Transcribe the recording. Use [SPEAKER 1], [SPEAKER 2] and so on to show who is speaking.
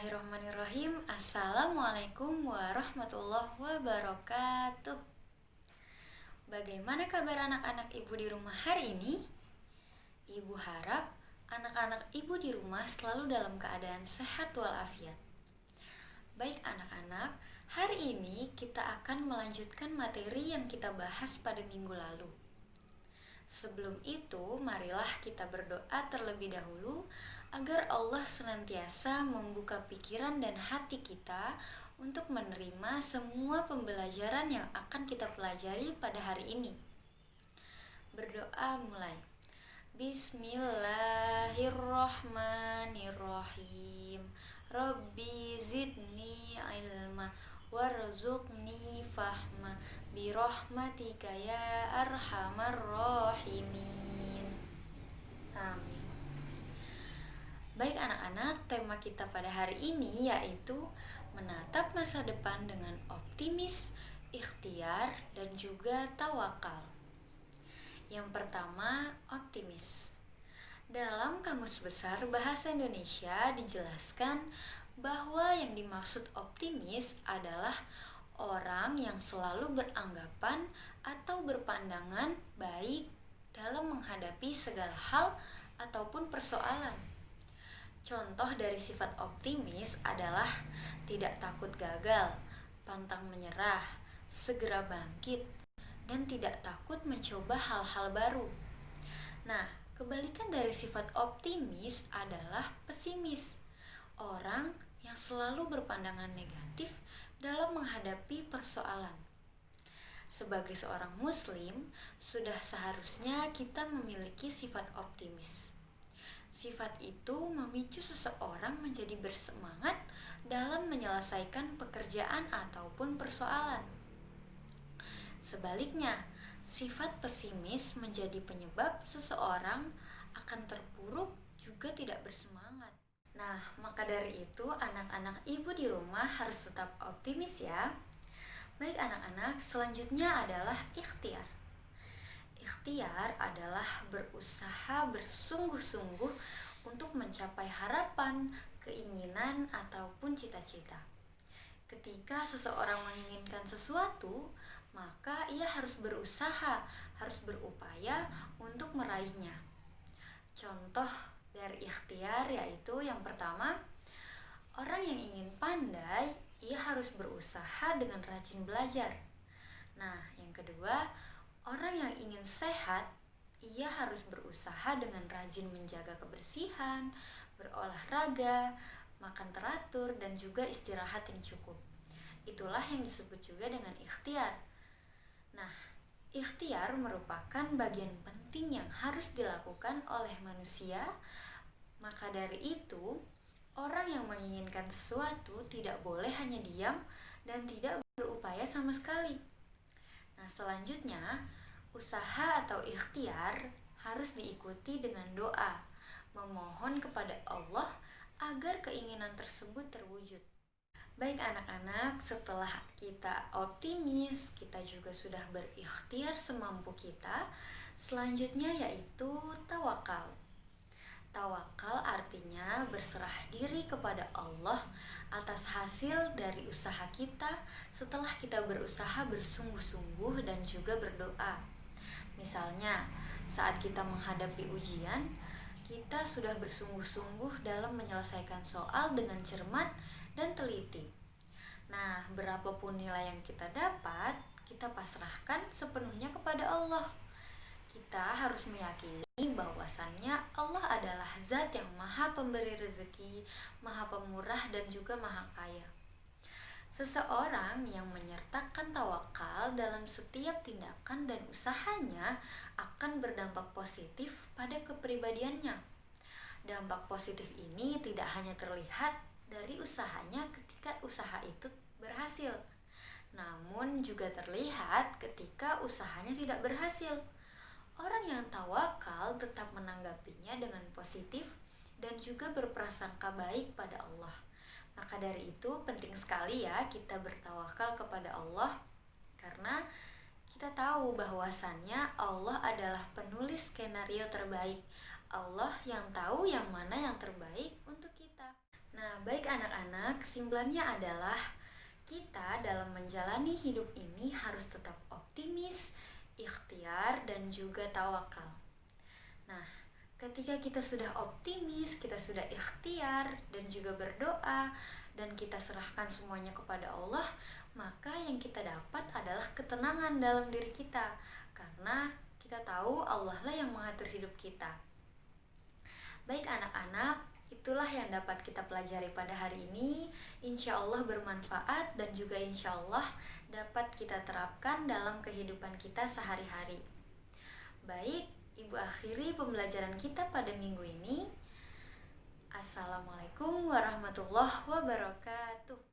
[SPEAKER 1] Bismillahirrahmanirrahim. Assalamualaikum warahmatullahi wabarakatuh. Bagaimana kabar anak-anak ibu di rumah hari ini? Ibu harap anak-anak ibu di rumah selalu dalam keadaan sehat walafiat. Baik anak-anak, hari ini kita akan melanjutkan materi yang kita bahas pada minggu lalu. Sebelum itu, marilah kita berdoa terlebih dahulu agar Allah senantiasa membuka pikiran dan hati kita untuk menerima semua pembelajaran yang akan kita pelajari pada hari ini. Berdoa mulai. Bismillahirrahmanirrahim. Rabbi zidni ilma warzuqni fahma birahmatika ya arhamar rahimin. Amin. Baik anak-anak, tema kita pada hari ini yaitu menatap masa depan dengan optimis, ikhtiar, dan juga tawakal. Yang pertama, optimis. Dalam Kamus Besar Bahasa Indonesia dijelaskan bahwa yang dimaksud optimis adalah orang yang selalu beranggapan atau berpandangan baik dalam menghadapi segala hal ataupun persoalan. Contoh dari sifat optimis adalah tidak takut gagal, pantang menyerah, segera bangkit, dan tidak takut mencoba hal-hal baru. Nah, kebalikan dari sifat optimis adalah pesimis. Orang yang selalu berpandangan negatif dalam menghadapi persoalan. Sebagai seorang muslim, sudah seharusnya kita memiliki sifat optimis. Sifat itu memicu seseorang menjadi bersemangat dalam menyelesaikan pekerjaan ataupun persoalan. Sebaliknya, sifat pesimis menjadi penyebab seseorang akan terpuruk juga tidak bersemangat. Nah, maka dari itu anak-anak ibu di rumah harus tetap optimis ya. Baik anak-anak, selanjutnya adalah ikhtiar. Ikhtiar adalah berusaha bersungguh-sungguh untuk mencapai harapan, keinginan, ataupun cita-cita. Ketika seseorang menginginkan sesuatu, maka ia harus berusaha, harus berupaya untuk meraihnya. Contoh dari ikhtiar yaitu yang pertama, orang yang ingin pandai, ia harus berusaha dengan rajin belajar. Nah, yang kedua, orang yang ingin sehat, ia harus berusaha dengan rajin menjaga kebersihan, berolahraga, makan teratur, dan juga istirahat yang cukup. Itulah yang disebut juga dengan ikhtiar. Nah, ikhtiar merupakan bagian penting yang harus dilakukan oleh manusia. Maka dari itu, orang yang menginginkan sesuatu tidak boleh hanya diam dan tidak berupaya sama sekali. Nah, selanjutnya, usaha atau ikhtiar harus diikuti dengan doa, memohon kepada Allah agar keinginan tersebut terwujud. Baik anak-anak, setelah kita optimis, kita juga sudah berikhtiar semampu kita. Selanjutnya yaitu tawakal. Tawakal artinya berserah diri kepada Allah atas hasil dari usaha kita setelah kita berusaha bersungguh-sungguh dan juga berdoa. Misalnya, saat kita menghadapi ujian, kita sudah bersungguh-sungguh dalam menyelesaikan soal dengan cermat dan teliti. Nah, berapapun nilai yang kita dapat, kita pasrahkan sepenuhnya kepada Allah. Kita harus meyakini bahwasannya Allah adalah zat yang maha pemberi rezeki, maha pemurah, dan juga maha kaya. Seseorang yang menyertakan tawakal dalam setiap tindakan dan usahanya akan berdampak positif pada kepribadiannya. Dampak positif ini tidak hanya terlihat dari usahanya ketika usaha itu berhasil, namun juga terlihat ketika usahanya tidak berhasil. Orang yang tawakal tetap menanggapinya dengan positif dan juga berprasangka baik pada Allah. Maka dari itu penting sekali ya kita bertawakal kepada Allah, karena kita tahu bahwasannya Allah adalah penulis skenario terbaik. Allah yang tahu yang mana yang terbaik untuk kita. Nah, baik anak-anak, kesimpulannya adalah kita dalam menjalani hidup ini harus tetap optimis, ikhtiar, dan juga tawakal. Nah, ketika kita sudah optimis, kita sudah ikhtiar, dan juga berdoa, dan kita serahkan semuanya kepada Allah, maka yang kita dapat adalah ketenangan dalam diri kita. Karena kita tahu Allah lah yang mengatur hidup kita. Baik anak-anak, itulah yang dapat kita pelajari pada hari ini. Insya Allah bermanfaat dan juga insya Allah dapat kita terapkan dalam kehidupan kita sehari-hari. Baik, Ibu akhiri pembelajaran kita pada minggu ini. Assalamualaikum warahmatullahi wabarakatuh.